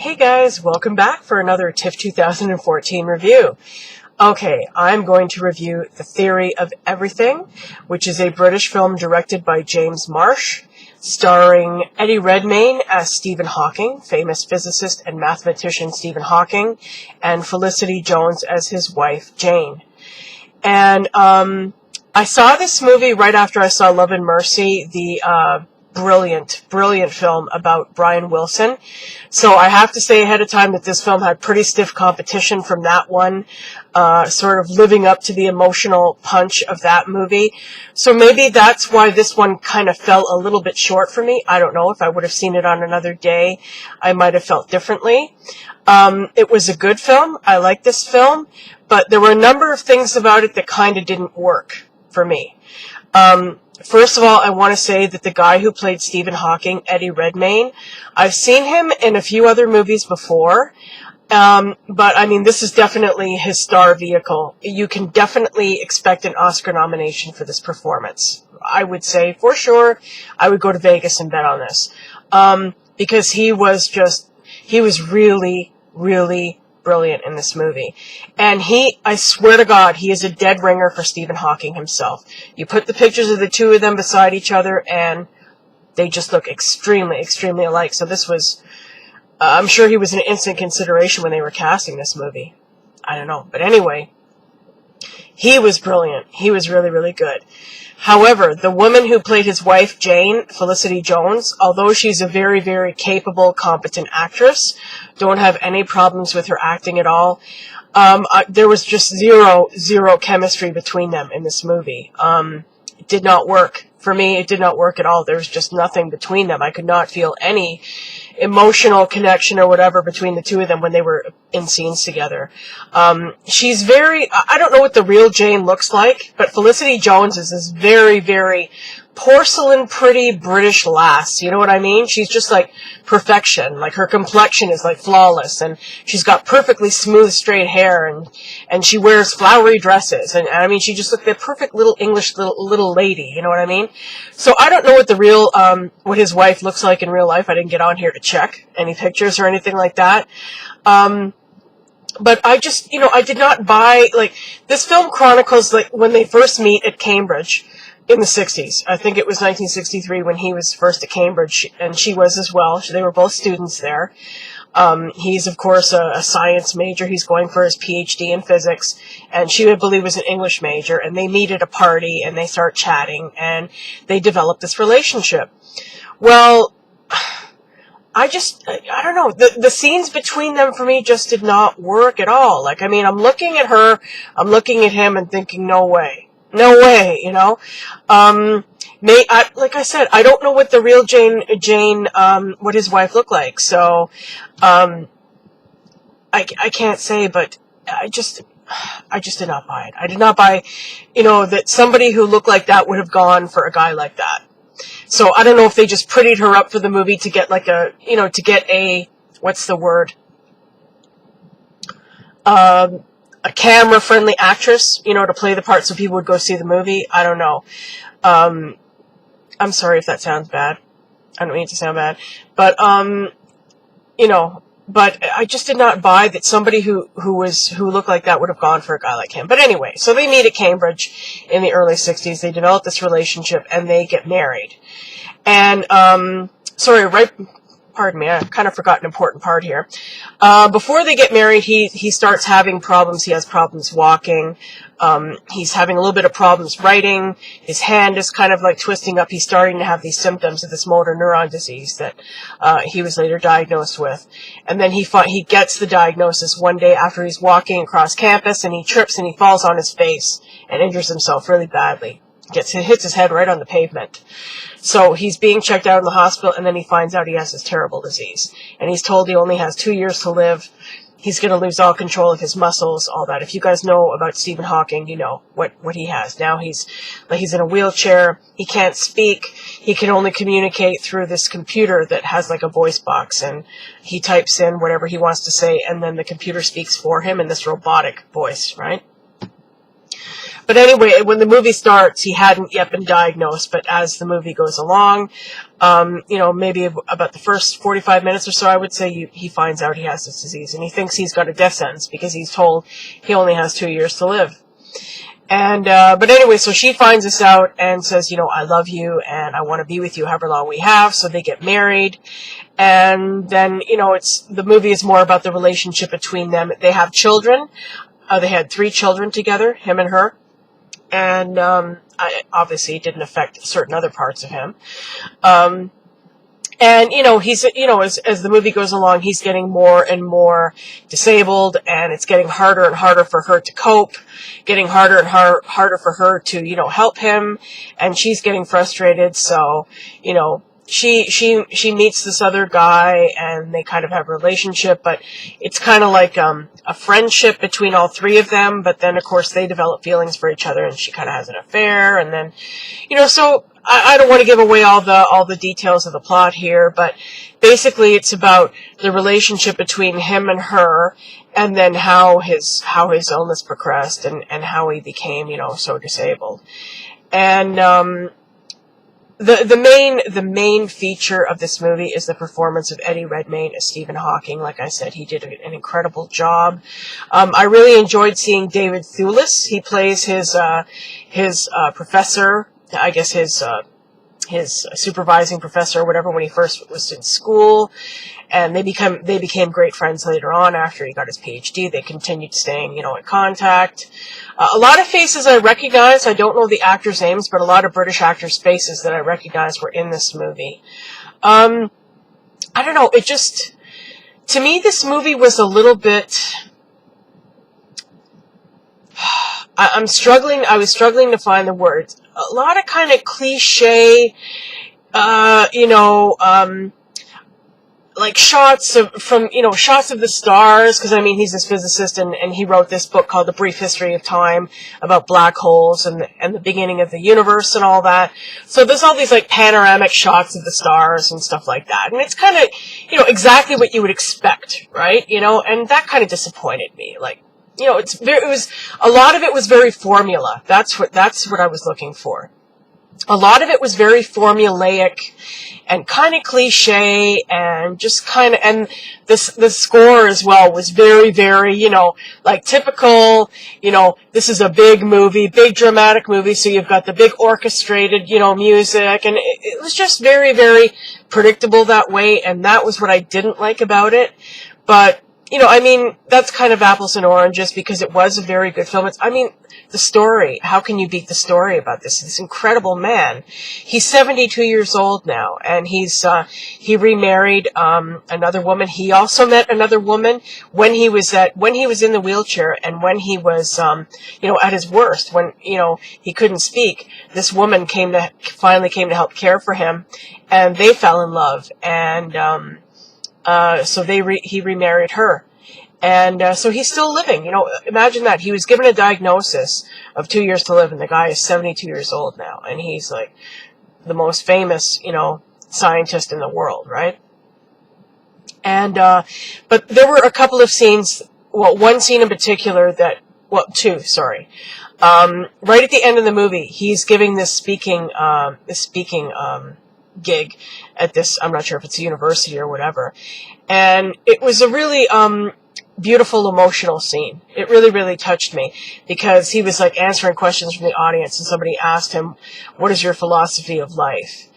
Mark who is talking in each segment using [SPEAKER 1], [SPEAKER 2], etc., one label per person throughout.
[SPEAKER 1] Hey guys, welcome back for another TIFF 2014 review. Okay, I'm going to review The Theory of Everything, which is a British film directed by James Marsh, starring Eddie Redmayne as Stephen Hawking, famous physicist and mathematician Stephen Hawking, and Felicity Jones as his wife, Jane. And I saw this movie right after I saw Love and Mercy, the brilliant film about Brian Wilson. So I have to say ahead of time that this film had pretty stiff competition from that one, sort of living up to the emotional punch of that movie. So maybe that's why this one kind of fell a little bit short for me. I don't know. If I would have seen it on another day, I might have felt differently. It was a good film. I liked this film, but there were a number of things about it that kind of didn't work for me. First of all, I want to say that the guy who played Stephen Hawking, Eddie Redmayne, I've seen him in a few other movies before, but I mean, this is definitely his star vehicle. You can definitely expect an Oscar nomination for this performance. I would say, for sure, I would go to Vegas and bet on this, because he was really, really brilliant in this movie. And I swear to God, he is a dead ringer for Stephen Hawking himself. You put the pictures of the two of them beside each other, and they just look extremely, extremely alike. So this was, I'm sure he was an instant consideration when they were casting this movie. I don't know. But anyway, he was brilliant. He was really, really good. However, the woman who played his wife, Jane, Felicity Jones, although she's a very, very capable, competent actress, don't have any problems with her acting at all, there was just zero chemistry between them in this movie. It did not work. For me, it did not work at all. There was just nothing between them. I could not feel any emotional connection or whatever between the two of them when they were in scenes together. She's I don't know what the real Jane looks like, but Felicity Jones is this very, very porcelain pretty British lass. You know what I mean? She's just like perfection. Like her complexion is like flawless, and she's got perfectly smooth straight hair, and she wears flowery dresses, and I mean, she just looked like a perfect little English little lady. You know what I mean? So I don't know what the real what his wife looks like in real life. I didn't get on here to check any pictures or anything like that. But I just, I did not buy, like, this film chronicles, like, when they first meet at Cambridge in the 60s. I think it was 1963 when he was first at Cambridge, and she was as well. They were both students there. He's, of course, a science major. He's going for his PhD in physics, and she, I believe, was an English major, and they meet at a party, and they start chatting, and they develop this relationship. Well, I don't know, the scenes between them for me just did not work at all. Like, I mean, I'm looking at her, I'm looking at him and thinking, no way, like I said, I don't know what the real Jane, what his wife looked like, so, I can't say, but I just did not buy it. I did not buy, that somebody who looked like that would have gone for a guy like that. So I don't know if they just prettied her up for the movie to get like to get a, what's the word? A camera-friendly actress, to play the part so people would go see the movie. I don't know. I'm sorry if that sounds bad. I don't mean it to sound bad. But, but I just did not buy that somebody who looked like that would have gone for a guy like him. But anyway, so they meet at Cambridge in the early 60s. They develop this relationship, and they get married. And, pardon me, I kind of forgot an important part here. Before they get married, he starts having problems. He has problems walking. He's having a little bit of problems writing. His hand is kind of like twisting up. He's starting to have these symptoms of this motor neuron disease that he was later diagnosed with. And then he gets the diagnosis one day after he's walking across campus, and he trips and he falls on his face and injures himself really badly. Hits his head right on the pavement. So he's being checked out in the hospital, and then he finds out he has this terrible disease. And he's told he only has 2 years to live. He's going to lose all control of his muscles, all that. If you guys know about Stephen Hawking, you know what he has. Now he's in a wheelchair. He can't speak. He can only communicate through this computer that has like a voice box, and he types in whatever he wants to say, and then the computer speaks for him in this robotic voice, right? But anyway, when the movie starts, he hadn't yet been diagnosed, but as the movie goes along, maybe about the first 45 minutes or so, I would say he finds out he has this disease, and he thinks he's got a death sentence because he's told he only has 2 years to live. And, but anyway, so she finds this out and says, I love you and I want to be with you however long we have. So they get married. And then, the movie is more about the relationship between them. They have children. They had 3 children together, him and her. And, obviously it didn't affect certain other parts of him. And, he's, as the movie goes along, he's getting more and more disabled, and it's getting harder and harder for her to cope, getting harder and harder for her to, help him, and she's getting frustrated, so, she meets this other guy, and they kind of have a relationship, but it's kind of like, a friendship between all 3 of them, but then, of course, they develop feelings for each other, and she kind of has an affair, and then, so, I don't want to give away all the details of the plot here, but basically it's about the relationship between him and her, and then how his illness progressed, and how he became, so disabled. And the main feature of this movie is the performance of Eddie Redmayne as Stephen Hawking. Like I said, he did an incredible job. I really enjoyed seeing David Thewlis. He plays his professor. I guess his supervising professor or whatever when he first was in school, and they became great friends later on after he got his PhD. They continued staying, in contact. A lot of faces I recognize. I don't know the actors' names, but a lot of British actors' faces that I recognize were in this movie. I don't know. To me, this movie was a little bit. I was struggling to find the words. A lot of kind of cliche, like shots of the stars, because he's this physicist, and he wrote this book called The Brief History of Time about black holes and the beginning of the universe and all that. So there's all these like panoramic shots of the stars and stuff like that, and it's kind of exactly what you would expect, right? And that kind of disappointed me. Like, a lot of it was very formula. That's what I was looking for. A lot of it was very formulaic and kind of cliche, and just kind of, and the score as well was very, very, like typical, this is a big movie, big dramatic movie, so you've got the big orchestrated, music, and it was just very, very predictable that way, and that was what I didn't like about it. But that's kind of apples and oranges, because it was a very good film. The story, how can you beat the story about this incredible man? He's 72 years old now, and he remarried, another woman. He also met another woman when he was in the wheelchair, and when he was, at his worst, when, he couldn't speak. This woman finally came to help care for him, and they fell in love, and, so he remarried her. And so he's still living. Imagine that. He was given a diagnosis of 2 years to live, and the guy is 72 years old now, and he's like the most famous, scientist in the world, right? And but there were a couple of scenes. Well, one scene in particular two. Sorry. Right at the end of the movie, he's giving this speaking gig at this. I'm not sure if it's a university or whatever, and it was a really beautiful, emotional scene. It really, really touched me, because he was like answering questions from the audience, and somebody asked him, "What is your philosophy of life?"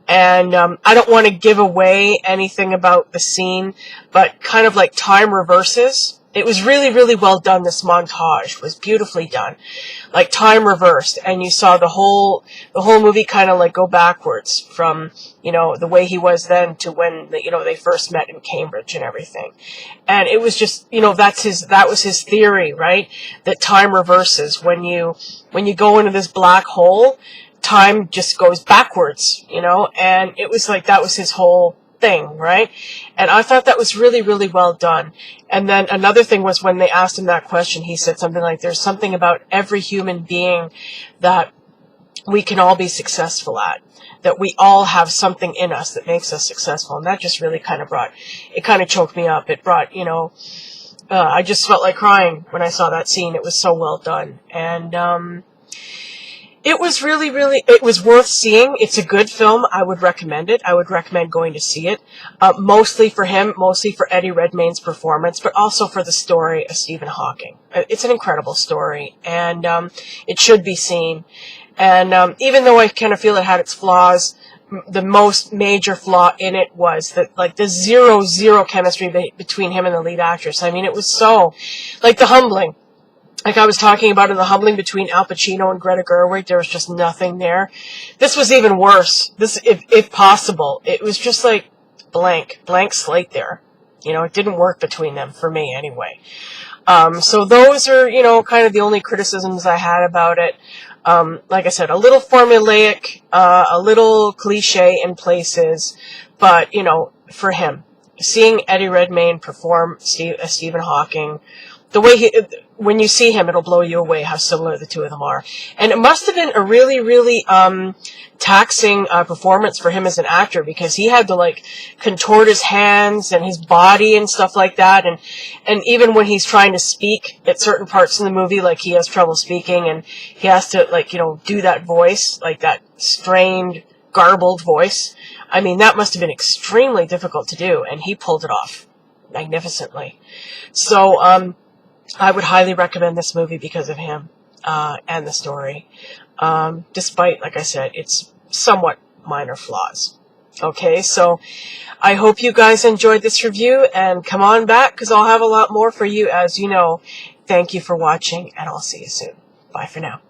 [SPEAKER 1] And I don't want to give away anything about the scene, but kind of like time reverses. It was really, really well done. This montage was beautifully done, like time reversed, and you saw the whole movie kind of like go backwards from, the way he was then to when they first met in Cambridge and everything. And it was just, that was his theory, right? That time reverses when you go into this black hole, time just goes backwards, and it was like that was his whole thing, right? And I thought that was really, really well done. And then another thing was, when they asked him that question, he said something like, there's something about every human being that we can all be successful at, that we all have something in us that makes us successful. And that just really kind of choked me up. It brought, I just felt like crying when I saw that scene. It was so well done. And It was really, really, it was worth seeing. It's a good film. I would recommend it. I would recommend going to see it. Mostly for him, mostly for Eddie Redmayne's performance, but also for the story of Stephen Hawking. It's an incredible story, and it should be seen. And even though I kind of feel it had its flaws, the most major flaw in it was that, like, the zero chemistry between him and the lead actress. I mean, it was so, like, The Humbling. Like I was talking about in The Humbling between Al Pacino and Greta Gerwig, there was just nothing there. This was even worse. This, if possible, it was just like blank slate there. You know, it didn't work between them, for me anyway. So those are, you know, kind of the only criticisms I had about it. Like I said, a little formulaic, a little cliche in places, but, you know, for him, seeing Eddie Redmayne perform Stephen Hawking, the way when you see him, it'll blow you away how similar the two of them are. And it must have been a really, really taxing performance for him as an actor, because he had to, like, contort his hands and his body and stuff like that. And even when he's trying to speak at certain parts in the movie, like, he has trouble speaking and he has to, like, you know, do that voice, like that strained, garbled voice. I mean, that must have been extremely difficult to do, and he pulled it off magnificently. So, I would highly recommend this movie because of him, and the story, despite, like I said, its somewhat minor flaws. Okay, so I hope you guys enjoyed this review, and come on back, because I'll have a lot more for you, as you know. Thank you for watching, and I'll see you soon. Bye for now.